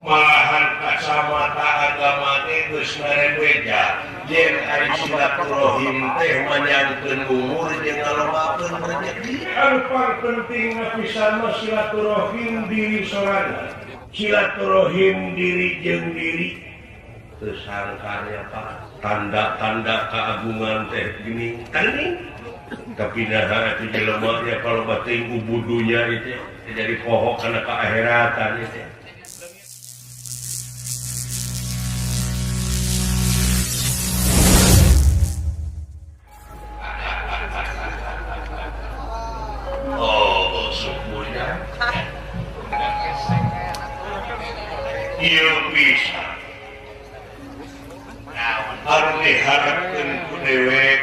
malahan kacamata agama geus ngarebeja yen ari silaturahim teh manyangkeun umur jeung ngalobakeun rezeki. Anu pentingna pisan mah silaturahim diri sorangan, silaturahim diri jeung diri. Teu sangkanya Pak, tanda-tanda keagungan teh gini teuing. Tapi nah itu jelema nya kalau bating ubudunya itu jadi pohon kana keakhiratan itu. Ieu bisa harus diharapkan ku dewek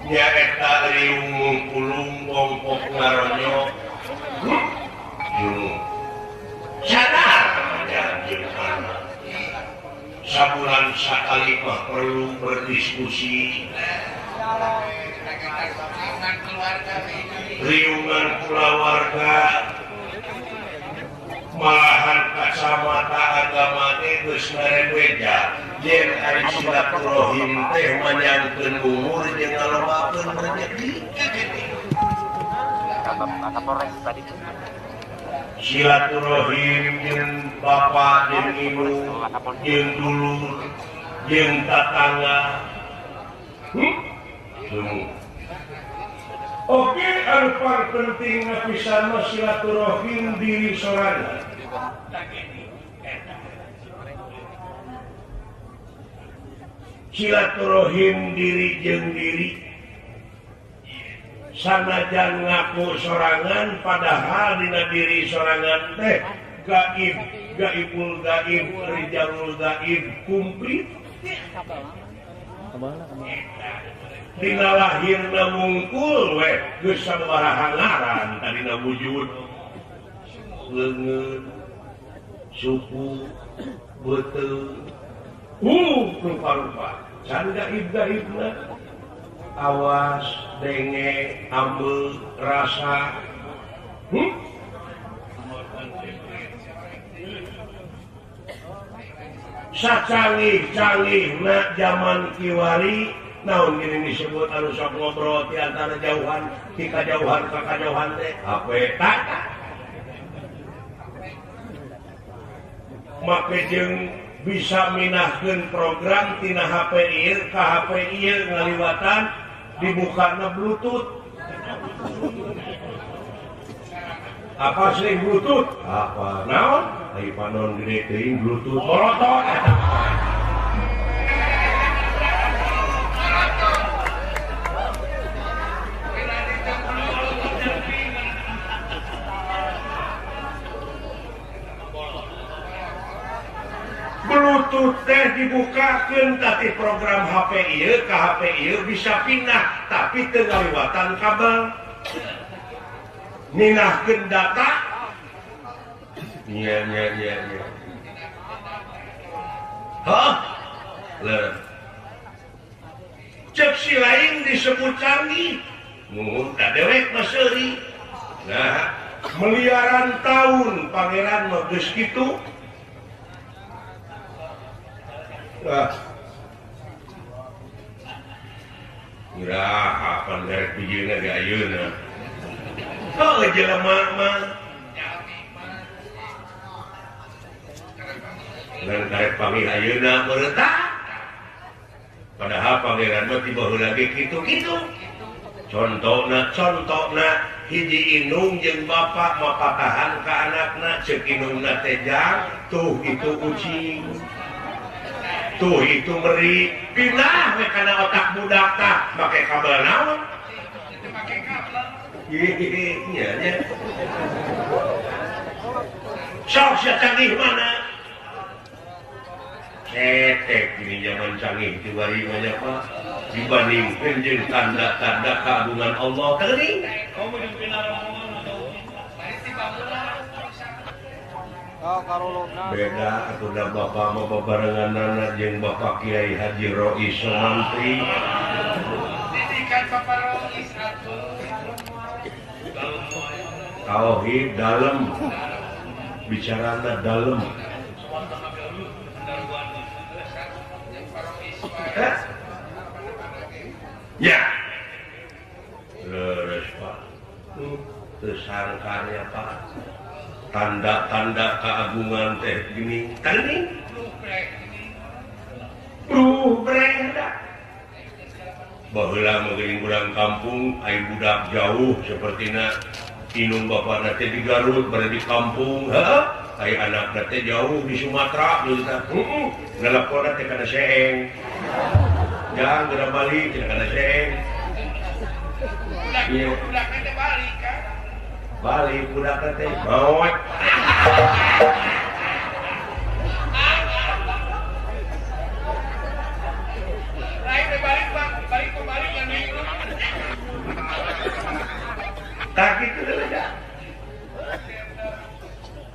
nyaeta riung kulung bongkok ngaronyo sadar janjin anak sabulan sakali mah perlu berdiskusi riungan keluarga malahan kacamata agama geus ngarebeja yen ari silaturahim teh manyangkeun umur jeung ngalobakeun rezeki. Silaturahim jeung bapa jeung ibu jeung dulur jeung tatangga. Oke, anu penting pisan mah silaturahim diri sorangan. Silaturahim diri jeung diri. Sanajan ngaku sorangan padahal dina diri sorangan teh gaib, gaibul gaib, rijalul gaib kumplit. Dina lahirna mungkul we geus sabaraha ngaran tadina wujud leungeun suku beuteung rupa-rupa can gaib-gaibna awas denge ambeul rasa sacanggih-canggihna zaman kiwari naon gini disebut anu sok ngobrol di antara jauhan di kajauhan ke kajauhan teh apa make jeung bisa minahkeun program tina HP ieu ka HP ieu ngaliwatan dibukana bluetooth apa sih bluetooth apa naon ai panon gede teuing bluetooth borotot Bluetooth teh dibukakeun tapi program HP ieu ka HP ieu bisa pindah tapi teu ngaliwatan kabel. Minahkeun data. Iya. Hah? Leuh. Cek si lain disebut canggih. Mun da dewek mah seuri. Nah, miliaran tahun pangeran mah geus kitu. Iraha panderek pijeuna ge ayeuna. Oh jelema mah. Ngan karek panggil ayeuna beureutak. Padahal pangeran mah tiba heula ge kitu-kitu. Contona hiji indung jeung bapa mapatahan ka anakna ceuk indungna teh jang tuh itu ucing. Tuh itu meri pindah we kana otak budak tah make kabel naon make kabel iya nya sok sia canggih mana cetek ini zaman canggih dibari banyak Pak dibandingkeun jeung tanda-tanda keagungan Allah teuing beda atuh da bapak mah babarenganna jeung Bapak Kiai Haji Rois Mantri didikan Bapak Rois atuh tauhid dalem bicara dalam ya leres Pak tersangkanya Pak tanda-tanda keagungan teh gini tadi baheula meuring urang kampung ai budak jauh sapertina inung bapak nate di Garut berada di kampung ai anak nate jauh di Sumatera kita nelpon teh kana seeng jangan geura balik teh kana seeng budak teh balik kan balik budak teh maot tak gitu saja.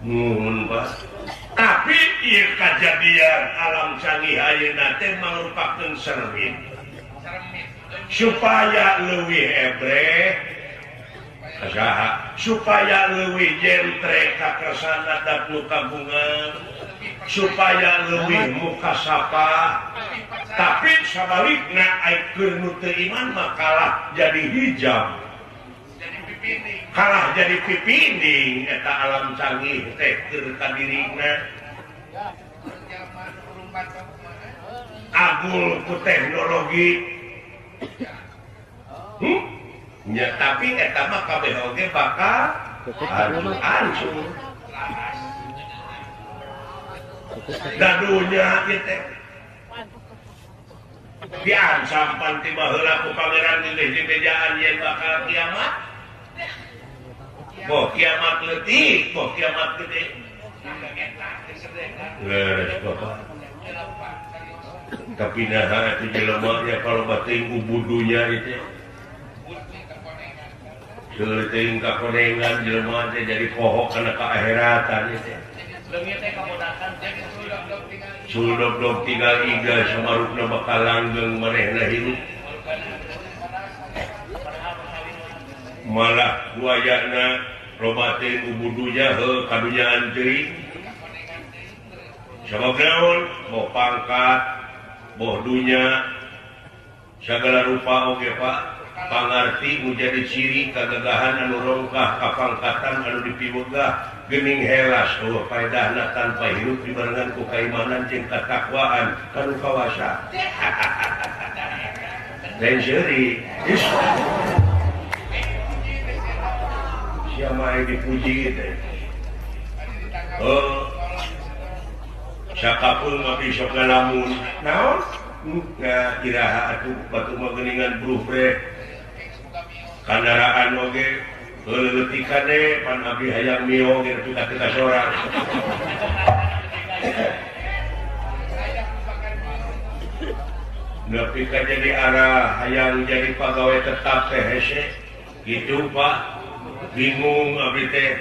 Nuhun Pak. Tapi ieu kejadian alam canggih ayeuna teh mangrupakeun cermin. Supaya leuwih ebre kasaha supaya leuwih jentre ka kersana dan nu kagungan supaya leuwih mukasapa tapi sabalikna keur nu teu iman mah kalah jadi hijab kalah jadi pipinding eta alam canggih teh keur ka dirina agul ku teknologi nya tapi eta mah kabeh oge bakal hancur dadunya teh diancam panti baheula ku pangeran di bejaan yen bakal kiamat. Boh kiamat leutik, boh kiamat gede. Leres Bapak. Tapi nah itu jelema nya kalau bating ubudunya itu. Seueuting kakonengan jelema teh jadi pohok kana kaakheratan itu. Leungit teh kabodakan jadi suldog tinggal iga samarupna bakal langgeng manehna hirup. Malah buayana robatin ubudunya kadunyaan teuing sabab naon boh pangkat boh dunya sagala rupa oge Pak pangarti menjadi ciri kagagahan anu rongkah kapangkatan anu dipiwegah geuning helas eueuh faedahna tanpa hirup dibarengan ku kaimanan jeung katakwaan kanu kawasa lain seuri siapa yang dipuji teh sakapun mati sok ngalamun naon nah iraha atuh batu mah geuningan brufre kendaraan oge leuletikan deh pan abdi hayang mio ge kita sorang nepi ka jadi arah hayang jadi pegawai tetap teh hese gitu Pak bingung abdi teh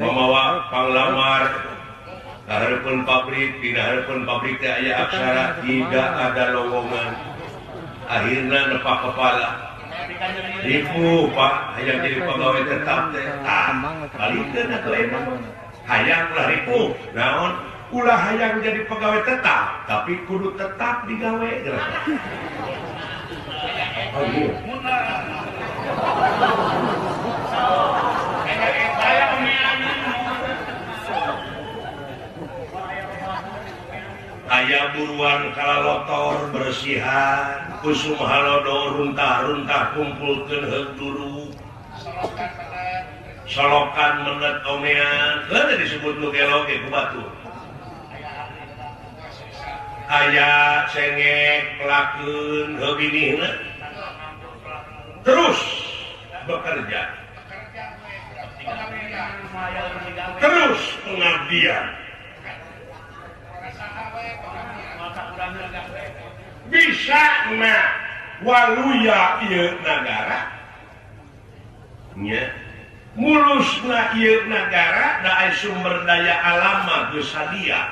mamawa panglamar kahareupeun pabrik dina hareupeun pabrik teh aya aksara tidak ada lowongan akhirna nepak kepala ribu Pak hayang jadi pegawai tetap teh balikeun atuh emang hayang ulah ribu naon ulah hayang jadi pegawai tetap tapi kudu tetap digawe aya buruan kalalotor bersihan kusum halodo runtah-runtah kumpulkeun heug duru solokan menet omean teu disebut nu geloge ku batur aya cengek pelakeun heug binihna terus bekerja terus pengabdian bisa na waluya ieu nagara nya mulusna ieu nagara da aya sumber daya alam mah geus sadia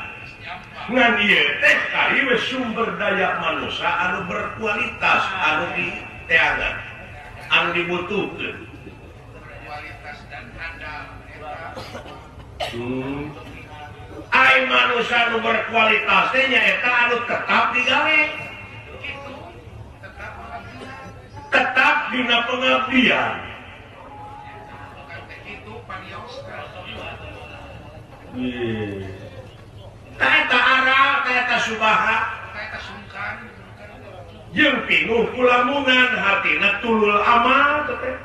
ngan ieu teh kari we sumber daya manusia anu berkualitas anu diteangan anu dibutuhkeun manusia nu berkualitasnya eta anu tetap digawe tetap dina pengabdian kaeta aral kaeta subaha kaeta sungkan jeung pinuh kulamunan hatina tulul amal teh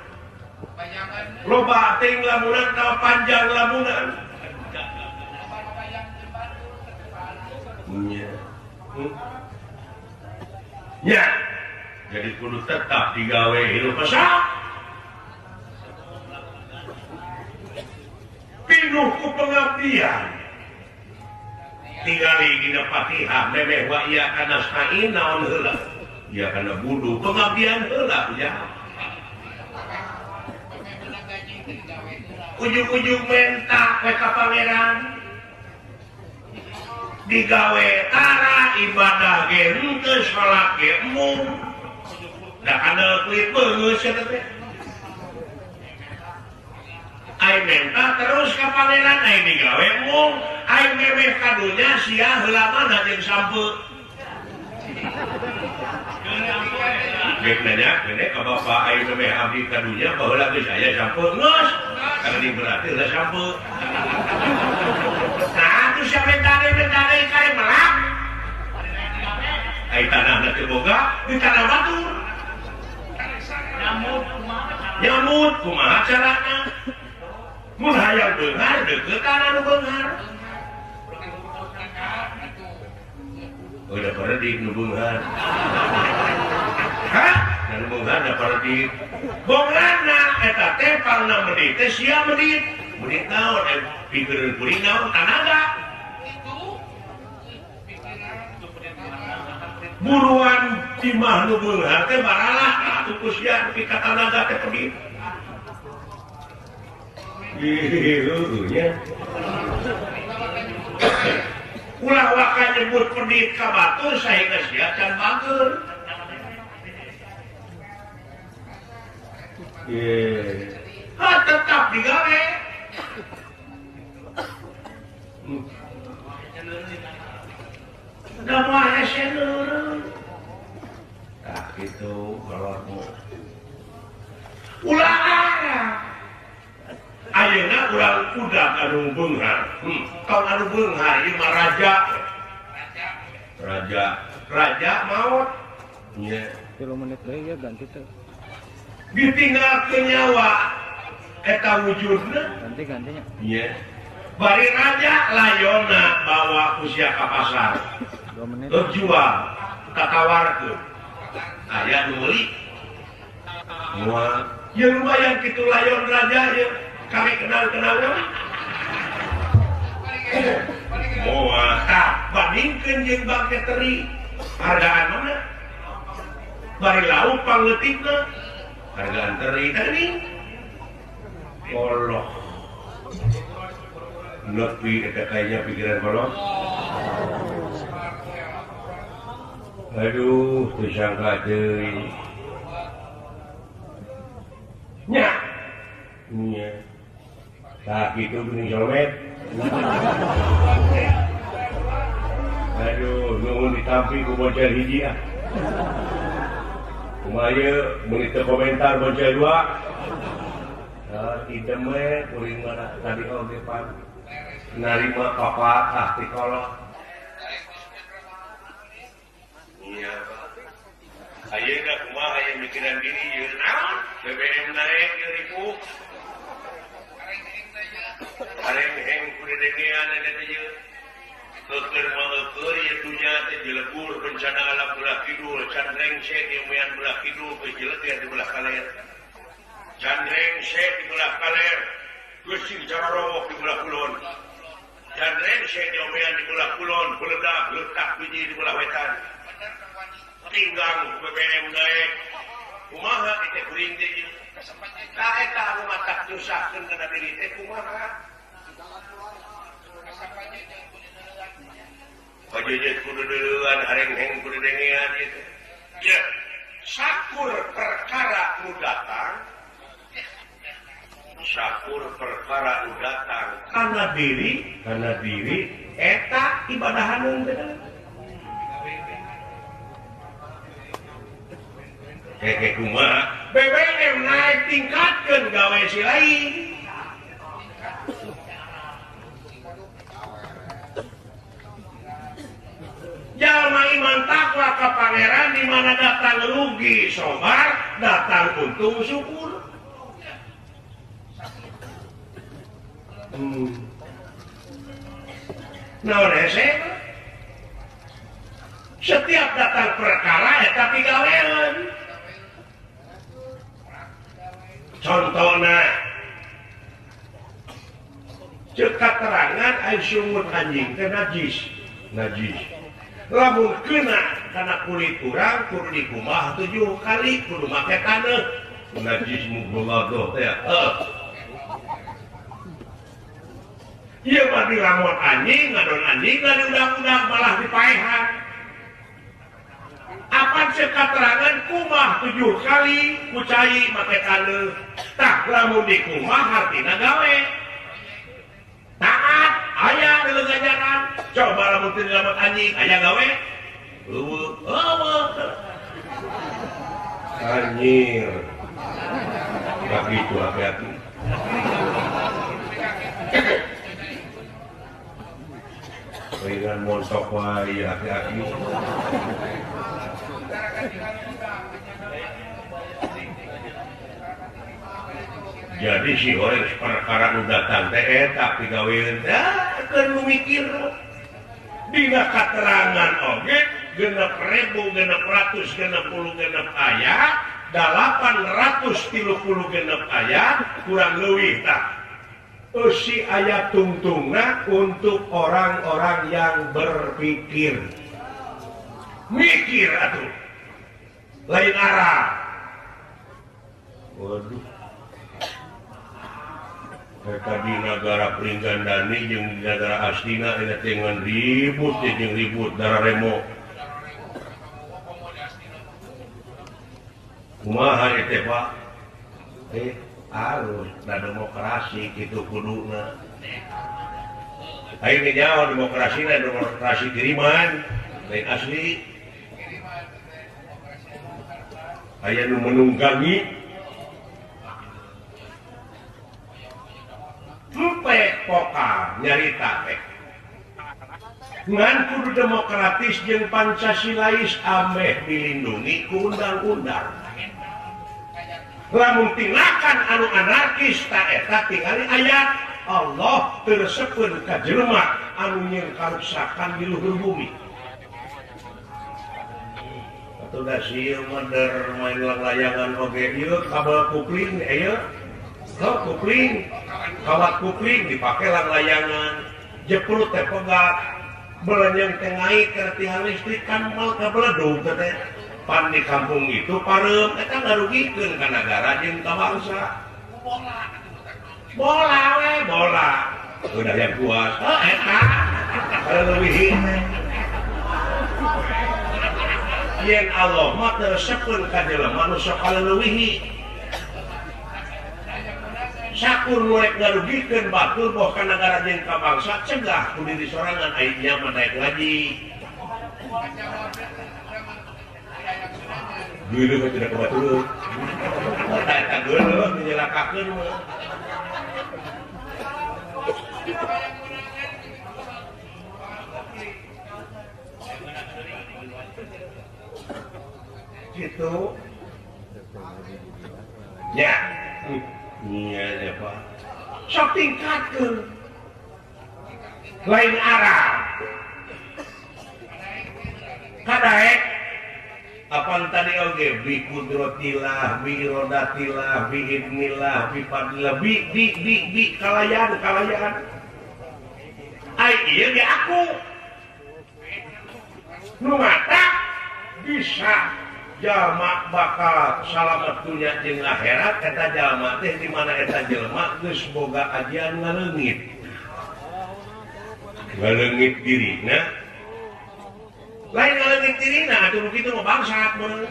loba teuing lamunan ka panjang lamunan ya jadi kudu tetap digawe hidup pesak pinuh ku pengabdian tinggali dina Fatihah memeh wa iya kana sa'in naon heula iya kana budu pengabdian heula ya ujung-ujung mentak we ka pangeran digawe tara ibadah ge henteu salat ge mung da kana kuit beungeus eta teh ai menta terus ka pangeran ai digawe mung ai memeh kadunya sia heula mana jeung sampeu geus nanya gede ka bapak ai memeh abdi kadunya baheula geus aya sampeu geus karena ini berarti heula sampeu nah atuh mentari kare melak ai tanahna teu boga di tanah batur nyamut kumaha carana mun hayang beunghar deukeut anu beunghar udah pada di nu beunghar hah dan beunghar da pada di bonganna eta teh pangna medit teh sia medit naon pikeun kuring naon tanaga buruan timah nu beunghar teh baralah atuh ku sia pika tanaga teh pedit nya ulah waka nyebut pedit ka batur saehingga sia can bager tetap digawe udah mau hese nurun tak gitu kalau ulah arah ayeuna urang kuda anu beunghar kaum anu beunghar ieu mah raja maot nya 3 menit deui ya ganti teh ditinggalkeun nyawa eta wujudna ganti-gantinya nya bari raja layonna bawa ku sia ka pasar 2 menit jual tatawarkeun aya nu meuli moal ye lumayan kitu layon raja ye kami kenal-kenal moal tah bandingkeun jeung bangke teri hargaan mana bari lauk pangleutikna hargaan teri tadi Allah nepi eta kayaknya pikiran bolos aduh teu sangka deui nya tak gitu gini jomet aduh nuhun ditampi ku bocah hiji ah kumaha menit komentar bocah 2 idem we kuring mana tadi oge pan narima papatah ti kolot iya ayeuna kumaha aya mikiran diri ieu naon BBM naik ieu ribu areng heng kudedengean ada ieu keur mangeukeun ieu dunya teh jelebur bencana alam belah kidul can rengsek ieu mean belah kidul geus jeleutir di belah kaler can rengsek di belah kaler geus sing carorowok di belah kulon can rengsek ieu mean di belah kulon beledak letak biji di belah wetan tinggang BBM naik kumaha teh kuring teh ieu ka eta anu matak nyusahkeun kana diri teh kumaha pajejet kudu deuleun hareng-heng kudu dengean ieu teh ya sakur perkara nu datang sakur perkara nu datang kana diri eta ibadahan kumaha BBM naik tingkatkeun gawe si lain jalma iman takwa ka pangeran di mana datang rugi sobar datang untung syukur naon hese setiap datang perkara eta pigawean contohna ceuk katerangan aya sumur anjing teh najis lamun kena kana kulit urang kudu dikumaha 7 kali kudu make taneuh najis mughladoh teh ieu mah dilamun anjing ngadon anjing dari udah malah dipaehan apa ceuk katerangan kumah 7 kali ku cai make taneuh tah lamun dikumah artina gawe taat aya di ganjaran coba lamun teu dilamun anjing aya gawe anjir gak gitu hati-hati dengan montok wae hati-hati jadi si orang perkara nu datang teh eta pigaweun keur nu mikir dina katerangan oge 6.660 ayat 836 ayat kurang leuwih tah eusi ayat tungtungna untuk orang-orang yang berpikir mikir atuh lain arah waduh eta di negara Pringgandani jeung di negara Astina eta dengan ribut jeung ribut dararemo kumaha eta Pak harus da demokrasi kitu kuduna ayeuna nyaho demokrasina demokrasi kiriman lain asli aya nu menunggangi pokal nyarita teh ngan kudu demokratis jeung pancasilais ameh dilindungi ku undang-undang lamun tindakan anu anarkis ta eta tingali ayat Allah tersepun ka jelema anu nyieun karuksakan di luhur bumi atuh da sieu meuder main layangan oge ieu kabel kupling ieu kupling kawat kupling dipake layangan jeprut teh pegat belenyeng teh ngai keur tiang listrik kan mal kabeledug teh pan di kampung itu pareum eta ngarugikeun ka nagara jeung ka bangsa bola udah yang puas eta leuwih yen Allah mah tersepun ka jelema nu sok kaleuwih sakur mulai ngarugikeun batur boh ka nagara jeung ka bangsa cegah ku diri sorangan ayeuna mah daek ngaji geuleuh mah tidak kabatureun eta geuleuh menyelakakeun mah gitu ya iya Pak sok tingkatkeun lain arah kadaek apaan tadi oge bi kudratillah bi irodatillah bi idnillah bi fadlillah bi kalayan ai ieu ge aku nu mata bisa jalma bakal salamet dunya jeung akhirat eta jalma teh di mana eta jelema geus boga ajian ngaleungit dirina lain ngaleungit dirina atuh kitu mah bangsat mah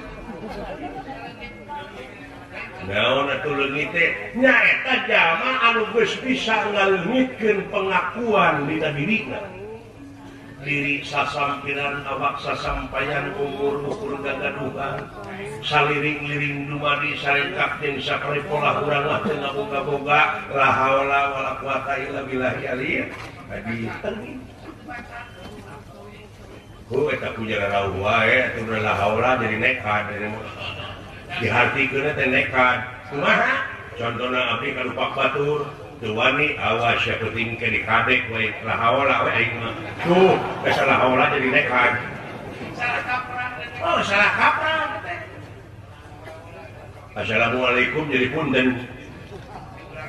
naon atuh leungit teh nya eta jalma anu geus bisa ngaleungitkeun pengakuan dina dirina diri sasampiran awak sasampayan umur ukur gagaduhan saliring-liring dumadi saringkap jeung sakaripola urang mah teu ngaboga-boga la haula wala quwata illa billahi aliyil azim. Eta puja rauh wae atuh la haula jadi nekat dihartikeun teh nekat kumaha contohna abdi ka Pak Batur teu wani awas ya penting ke dikadek we la haula we aing mah tuh salah haula jadi nekat salah kaprah salah kaprah assalamualaikum jadi punten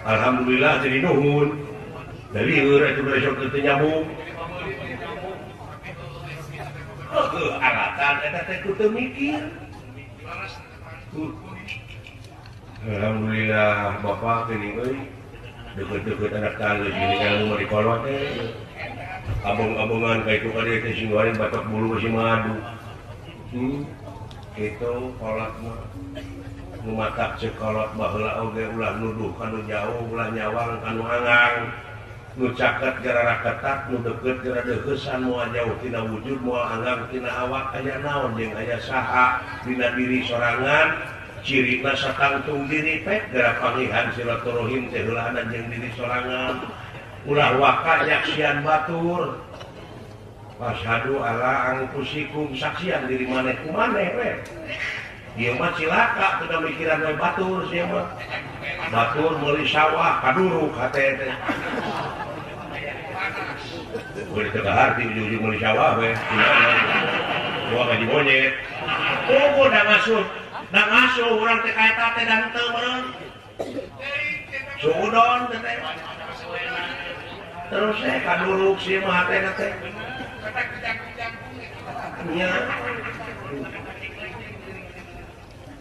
alhamdulillah jadi nuhun dari heur atuh besok teu nyambung alatan eta teh kudu mikir alhamdulillah bapak geuning euy deket-deket anak tangga gini kan mau dikolot abang-abangan kayak itu kan dia sing warin batok bulu masih madu itu kolot mah numatak sekolot baheula oge ulah nuduh kanu jauh ulah nyawang kanu hangang nu caket gara ketat nu deket gara deukesan moal jauh tina wujud moal hangang tina awak aya naon jeung aya saha dina diri sorangan cirina satangtung diri pek gara pangihan silaturahim teh heulahan jeung diri sorangan ulah waka nyaksian batur Asyhadu alla anfusikum saksian diri maneh ku maneh we. Ieu mah cilaka teu mikiran we batur sia mah. Batur meuli sawah kaduruk hate teh. Boleh teu harti ujung-ujung meuli sawah we. Gua gaji monyet. Oh, da ngasuh urang teh kaeta teh dan teu meureun. Suudon teh. Terus kaduruk sia mah hatena teh. Nya.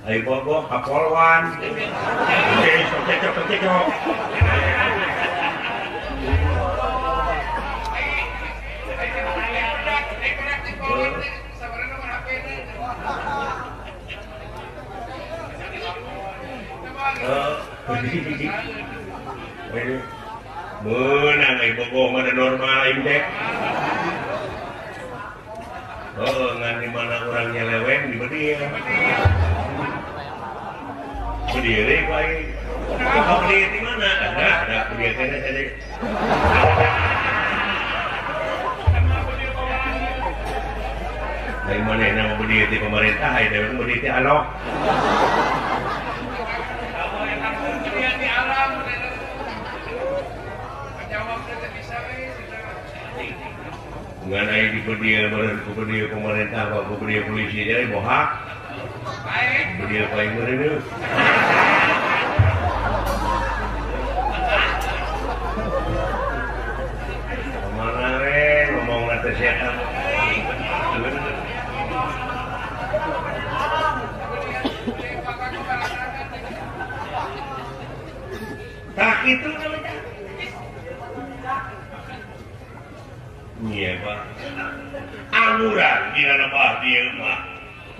Ayo bobo kapolwan. Cocok. Menang ayo bobo mana normal aing teh. Oh, ngan di mana orang nyeleweng di bedia. Berdiri baik. Kau berdiri di mana? Ada berdiri tadi. Dari mana yang nama berdiri di pemerintah? Ada yang berdiri di alok. Mengenai di berdiri pemerintah, berdiri polisi jadi bohak. Berdiri paling berdiri. Kemana re ngomong nanti siapa? Tak itu namanya. Iya Pak. Anuran di dalam dia mah.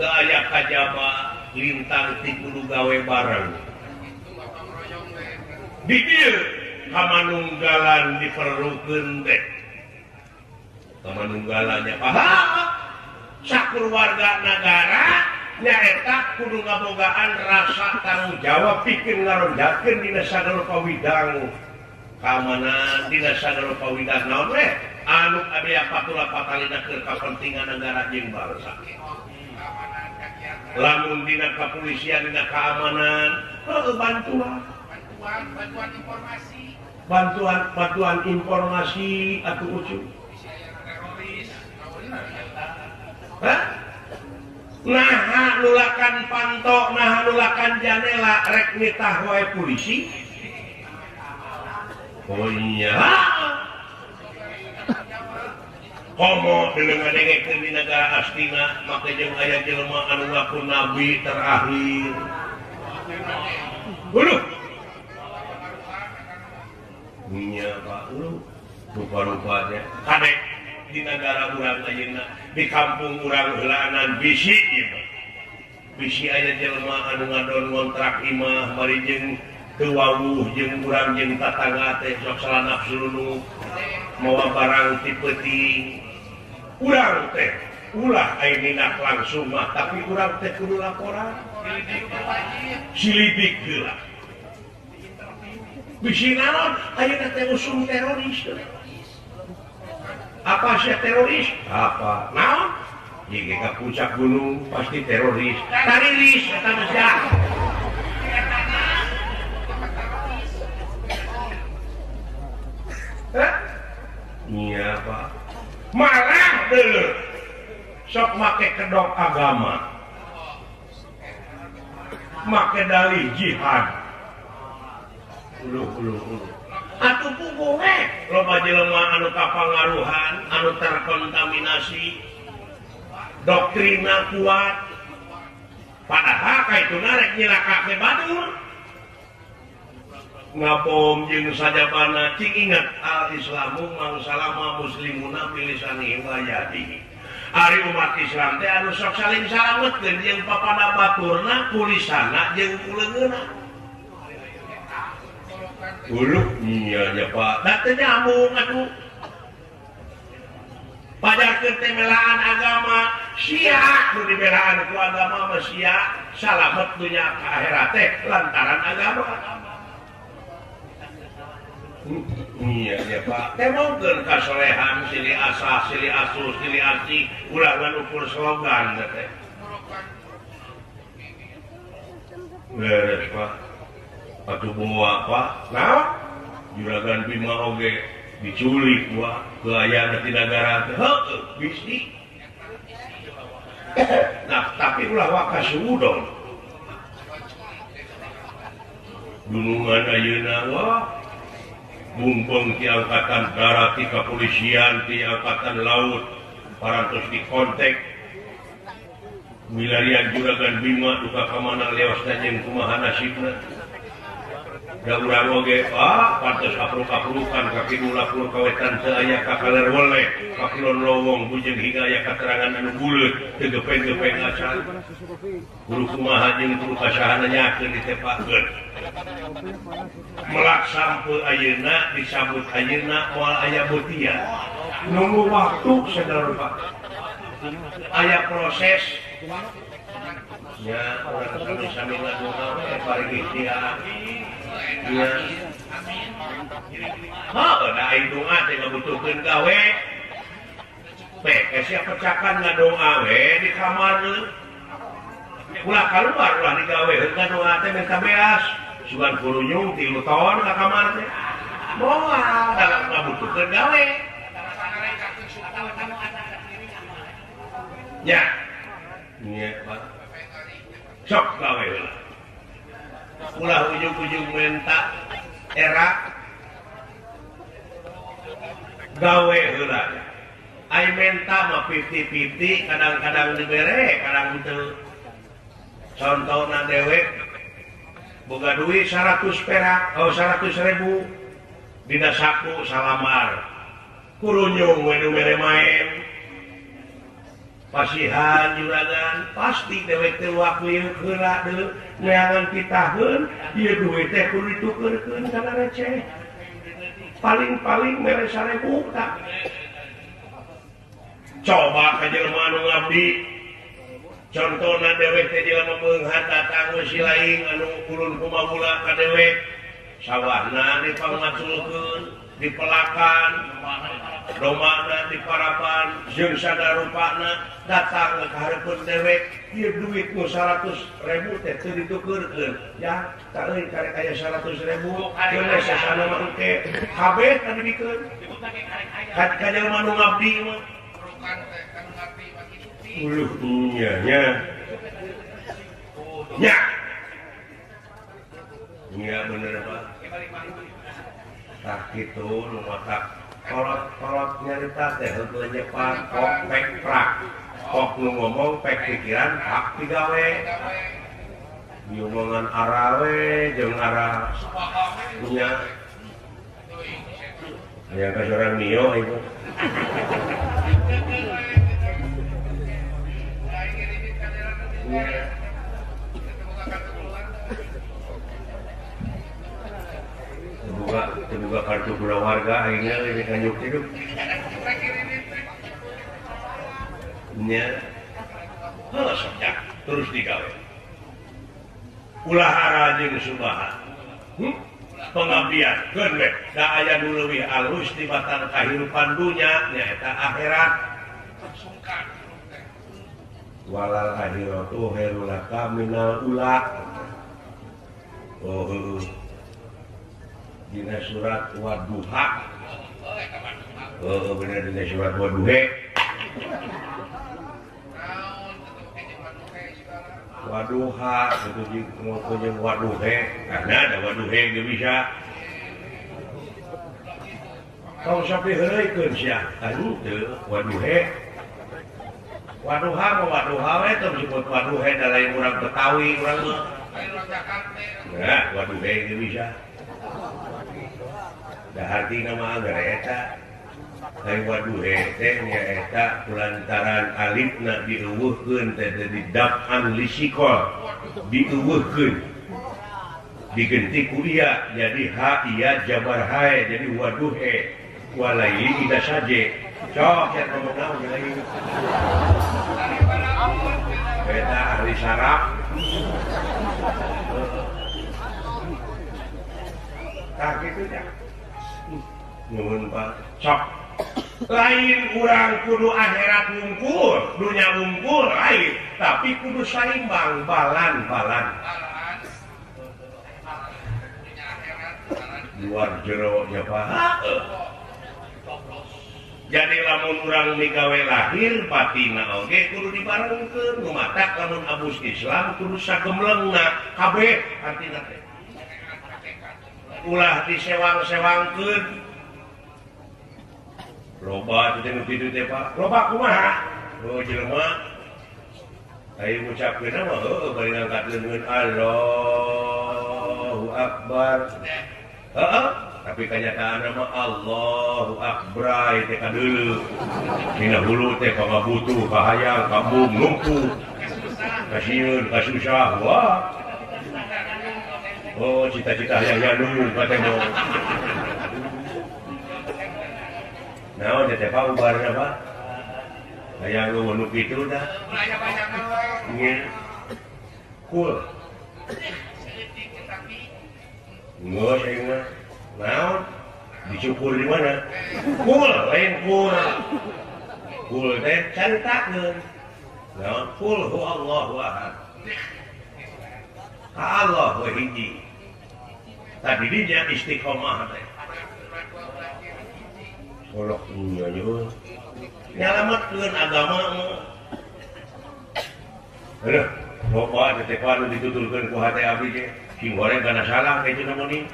Teu aya kajama lintang ti kudu gawe bareng. Di dieu kamanunggalan diperlukeun teh. Kamanunggalannya paham. Sakeluarga negara nyaeta kudu ngabogaan rasa tanggung jawab pikeun ngarondakeun dina sagala pawidang. Keamanan dina sagala pawidang naon we? Anu aya patula patalina keur kapentingan negara jeung bangsa. Lamun dina kepolisian dina keamanan, bantuan informasi atuh ucup. Nah, nulakan pantok, nah nulakan janela rek nitah wae polisi. Oh iya. Komo dengan ngadengkeun di negara astina make jeung aya jelema anu ngaku nabi terakhir. Uluh. Nya Pak, uluh. Rupa-rupanya kadek di negara urang ayeuna, di kampung urang heulaanan bisi ieu. Bisi aya jelema anu ngadon ngontrak imah bari jeung teu wawuh jeung urang jeung tatangga teh sok salah nafsu nu mawa barang ti peuting. urang teh ulah ayeuna langsung mah tapi urang teh kudu laporan silidik heula bisi naon ayeuna teh usum teroris apa sih teroris apa naon jika ke puncak gunung pasti teroris tariris eta mah sia iya Pak malah dulu sok make kedok agama make dalih jihad uluh atuh puguhe loba jelema anu kapangaruhan anu terkontaminasi doktrina kuat padahal kaituna rek nyilakake batur ngabom jeung sajabana cing ingat al-islamu mangsalama muslimuna bilisani wa yadihi ari umat Islam teh anu sok saling salametkeun jeung papada baturna kulisana jeung kuleungeuna uluh iya nya Pak da teh nyambung atuh pajarkeun teh melaan agama sia nu dibelaan ku agama mah sia salamet dunya ka akhirat teh lantaran agama iya ya Pak temongkeun kasolehan silih asah silih asuh silih asih ulah nganukur slogan teh beres Pak atuh bawa Pak naon juragan Bima oge diculik Pak ke ayana di negara teh heueuh bisi nah tapi ulah wakasudon gunungan ayeuna wah bumbung ti angkatan darat ti kepolisian ti angkatan laut parantos di kontek milarian juragan Bima duka kamana leosna jeung kumaha nasibna da urang oge pantes apruk-aprukan kaki dulapur kawetan teu aya kakaler woleh kakilon lowong bujeng hingga aya katerangan anu buleut teu gepeng-gepeng acan kudu kumaha jeung kudu kasahana nyakeun ditepakeun melak sampeu ayeuna disambut ayeuna moal aya beutian nunggu waktu saudara Pak aya proses ya urang sami-sami ngadonga paring ikhtiar ya da indunga teh ngabutuhkeun gawe sia pecakan ngadoa we di kamar ulah keluar ulah digawe ngadoa teh minta beas sugan kurunyung 3 tahun ka kamar teh moal dalam ngabutuhkeun gawe ya nya Pak sok gawe heula ulah ujung-ujung menta era gawe heula ai menta mah 50-50 kadang-kadang dibere kadang teu contohna dewek boga duit 100 perak 100.000 dina saku salamar kurunyung we nu mere main pasihan juragan pasti dewek teh wakil heula deui neangan pitaheun ieu duit teh kudu ditukeurkeun kana receh paling-paling mere 1.000 tak coba ka jelema anu ngabdi contohna dewek teh jelema meunghat datang we silaing anu ulun kumagula ka dewek sawahna dipangmaculkeun dipelakan domana diparapan jeung sadarupana datang ka hareupeun dewek ieu duit nu 100.000 teh teu ditukeurkeun ya tareuy karek aya 100.000 geus sasana mah engke kabeh tadi dikeun ka jelema nu ngabdi mah uluh nya bener Pak tak kitu nu matak kolot nyarita teh heukeul nyepat kok pek prak kok nu ngomong pek pikiran hak pigawe diomongan arawe jeung arah nya aya ka sorang mio itu Terbuka kartu keluarga akhirnya ini kanyuk hidup terus digawe ulah jeung subahan pengabdian geus da aya nu leuwih alus tibatan kahirupan dunya nyaeta akhirat walal akhiratu khairul laka minal ula dina surat Wadduha bener dina surat Wadduha Wadduha itu jeung Wadduha karena ada Wadduha geus bisa kau sampai heureukeun sia anu teu Wadduha Wadduha we teu disebut Wadduha da lain urang Betawi urang mah nah Wadduha geus bisa da artina mah anggar eta lain Wadduha teh nyaeta kulantaran alifna dieuweuhkeun teh di daf'an lisikol dieuweuhkeun digenti ku iya jadi ha iya jabar hae jadi Wadduha walaili ida saje cok ya ngomong naon lain beda ahli saraf tak gitu ya nuhun Pak cok lain urang kudu akhirat wungkul dunya wungkul lain tapi kudu saimbang balan luar jero nya Pak jadi lamun urang migawe lahir batina oge kudu dibarengkeun lumatak lamun abus Islam kudu sagemlengna kabeh artina teh ulah disewang-sewangkeun loba teh nu kitu teh Pak loba kumaha jelema aya ngucapkeun mah heueuh bari ngangkatkeun Allahu Akbar tapi kenyataan nama Allahu Akbar teh kadeuleu dina hulu teh pangabutuh kahayang kambung lumpuh kasieun kasusah wah cita-cita hayang nyandung ka teh mah naon teh Pak ubarna Pak hayang nu nu kitu dah cool ngos aing mah naon dicukur di mana kul lain kul teh caritakeun naon kul hu Allahu ahad ka Allah we hiji tadi dinya istiqomah teh Allah nya nyalametkeun agama mah aduh loba teh panu ditutulkeun ku hate abdi teh sing goreng kana salah kitu namanya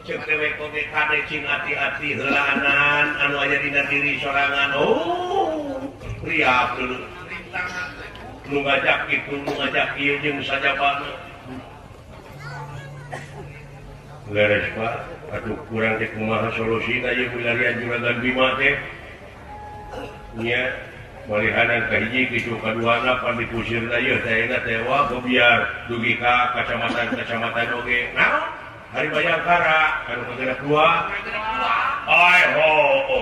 cek dewek oge kade cing hati-hati heulaanan anu aya dina diri sorangan riap dulu nu ngajak kitu nu ngajak ieu jeung sajabana leres Pak atuh kurang teh kumaha solusi ieu wilarian juragan Bima teh nya malihanan ka hiji kitu kaduana pan dipusirna ieu teh na teh wah biar dugi ka kacamatan oge naon Hari Bayangkara anu kagena dua ai ho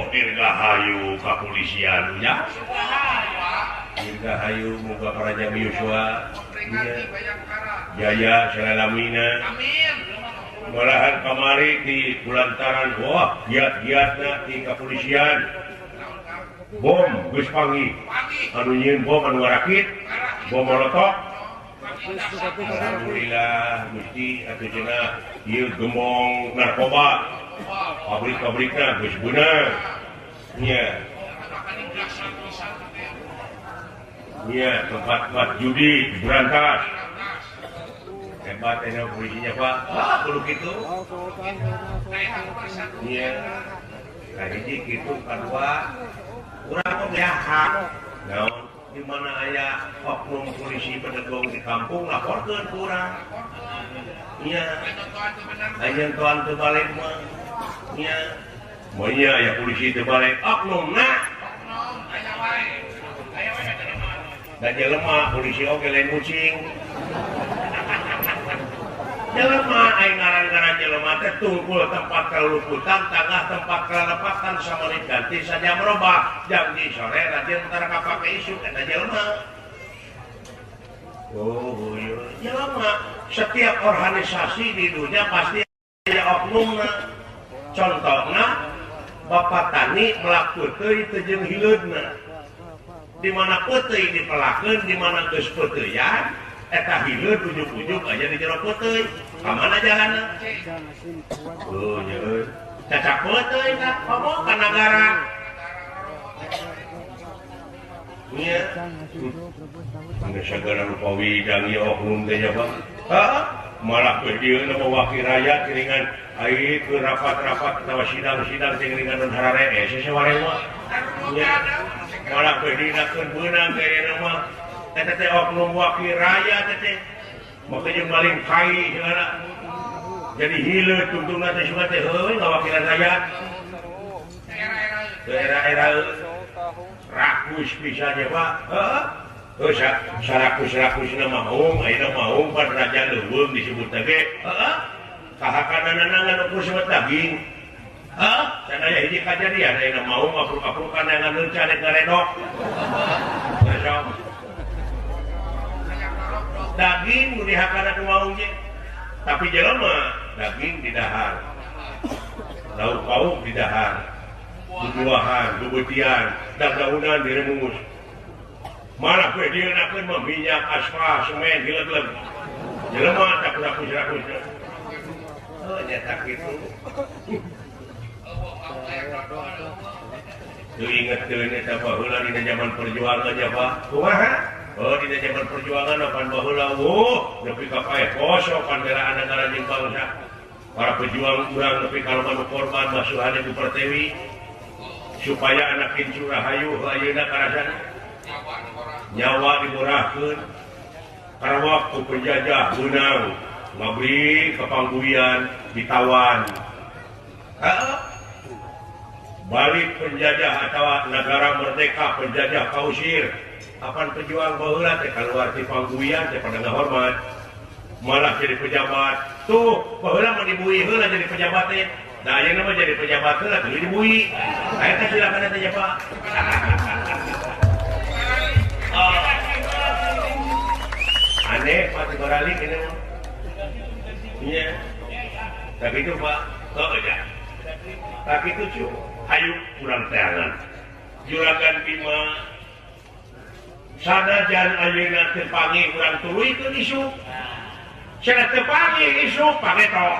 dirgahayu kapolisian nya dirgahayu muga Parajami Yusua jaya selalamina amin malahan kamari di kulantaran wah giat-giatna di kapolisian bom geus panggih anu nyieun bom anu ngarakit bom molotov alhamdulillah Gusti atuh cenah ieu gembong narkoba pabrik-pabrikna geus beunang nya tempat-tempat judi berantas hebat nya polisinya Pak kudu kitu nya ka hiji kitu kadua urang oge hak naon di mana aya oknum polisi penegong di kampung laporkeun ku urang nya aya tuan teu balik mah nya moal nya aya polisi teu balik oknumna aya wae da jelema polisi oge lain kucing jelema aing ngaran-ngaran jelema teh tungkul tempat keluputan tengah tempat kelepatan samolit ganti saja merubah jam di sore rajin antara kapake isu eta jelema. Oh iya jelema setiap organisasi di dunia pasti ada oknumna. Contohna Bapak Tani melakukan teu jeung hileudna. Di mana peuteui dipelakeun di mana geus peuteyan eta hileud ujug-ujug aja di jero peuteui. Ka mana jalanna? Oh nya cacak peuteui tah komo ka nagara. Nya. Anu sagala rupa widang ieu oknum teh nya Pak. Heeh. Malah ke dieu na mewakil rakyat kiringan ai ke rapat-rapat atawa sidang-sidang teh kiringan non harare sesuare mah. Nya. Malah ke dinakeun beunang kayana mah eta teh oknum wakil rakyat teh. Maka jeung maling kai cenah. Jadi hileud tungtungna teh suka teh heueuy ngawakilan rakyat. Era-era rakus bisa aja Pak. Heeh. Sarakus-rakusna maung, ayeuna maung pan raja leuweung disebut teh ge. Heeh. Kahakanana nganu sebut daging. Heeh, sadaya hiji kajadian ayeuna maung apruk-apruk kana nganu cane ngaredok. Masya daging nu dihakana ku maung ge. Tapi jelema daging di dahar. Lauk pauk di dahar. Bubuahan, bubutian, daun-daunan diremus. Malah kue dia nakeun mah minyak, aspal, semen, hileug-leug. Jelema tak rakus-rakus. Oh, nyata kitu. Teu ingetkeun eta baheula dina zaman perjuangan ya, Pak. Kumaha? Oh, dina zaman perjuangan pan baheula nepi ka pae poso pandelaan negara jeung bangsa. Para pejuang urang nepi ka loba korban basuhan Ibu Pertiwi supaya anak Kincu Rahayu ayeuna karasana nyawa dimurahkeun karena waktu penjajah benang ngabri kepangguian ditawan balik penjajah atau negara merdeka penjajah kausir apan pejuang baheula teh kaluar ti pangguian teh pada ngahormat malah jadi pejabat tuh baheula mah dibui heula jadi pejabat teh da ayeuna mah jadi pejabat heula teu dibui aya teh silakan teh Pak. Aneh Pak dibalik ini mah. Iya. Tak itu Pak. Oh ya. Tak itu cu. Hayu kurang teangan. Juragan Bima. Sanajan ayeuna teu panggih urang tuluy teu isu. Cenah teu panggih isu pageto.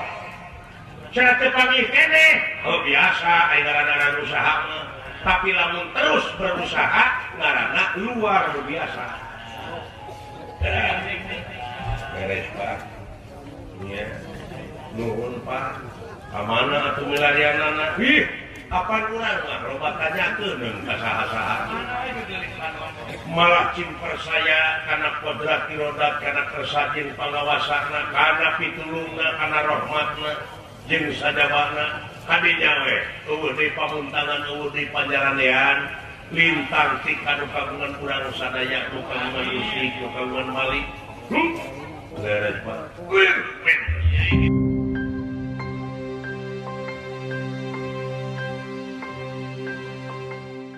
Cenah teu panggih keneh. Oh biasa aya ngaranna usaha mah. Tapi lamun terus berusaha ngaranna luar biasa. Beres Pak. Iya. Nuhun Pak. Kamana atuh milarianana? Ih, apaan urang mah loba tanyakeun ka saha-saha. Malah cimper saya kana kodrat tirodat kana kersajin pangawasana kana pitulungna kana rahmatna jeung sajabana kadinya we eueuh deui pamuntangan eueuh deui panjaranean lintang ti kanu kagungan urang sadaya nu kagungan musik nu kagungan malik beres Pak